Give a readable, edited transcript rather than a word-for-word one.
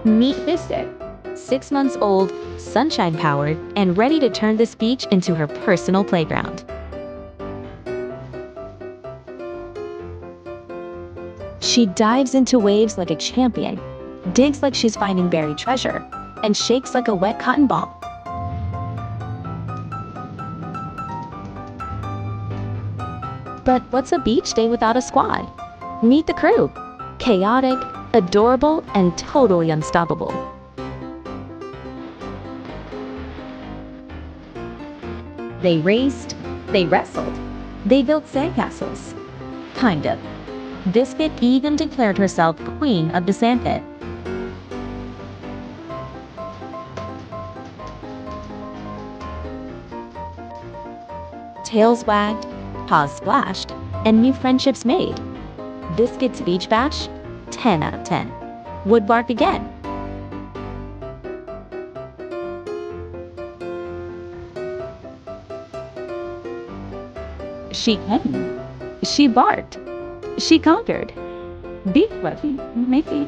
Meet Biskut, 6 months old, sunshine-powered, and ready to turn this beach into her personal playground. She dives into waves like a champion, digs like she's finding buried treasure, and shakes like a wet cotton ball. But what's a beach day without a squad? Meet the crew. Chaotic, adorable, and totally unstoppable. They raced, they wrestled, they built sandcastles. Kind of. Biskut even declared herself queen of the sandpit. Tails wagged, paws splashed, and new friendships made. Biskut's beach bash, 10 out of 10. Would bark again. She came. She barked. She conquered. Beef fluffy, maybe.